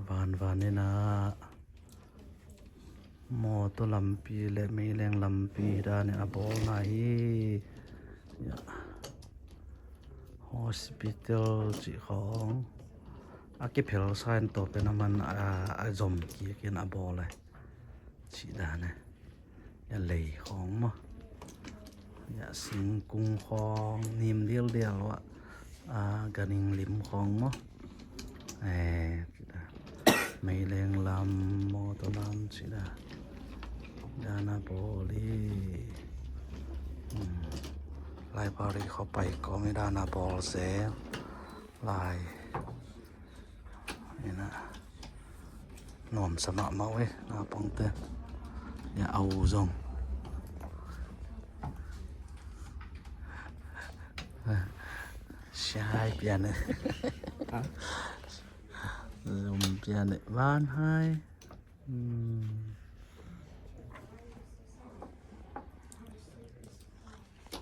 บานวานนี่นะหมอตัวลำปีและไม่แรงลำปีดาเนี่ยบอไหนฮอสพิทอลจีของอาเก็บเพลไซน์ตัวเป็นมันจมเกี่ยกินบอเลยชีดาเนี่ยอย่าเลยของมั้งอย่าสิงกุ้งของนิ่มเดียววะกันนิงลิมของมั้งไม่แรงลำหมอตัวลำชีดาดานาโบลีลายบารีเข้าไปก็ไม่ได้นาบอลเสียลายนี่นะนอนสนอมาไว้นาปองเตือนอย่าเอาซงใช่เปลี่ยนเลยลมเปลี่ยนเลยบ้านให้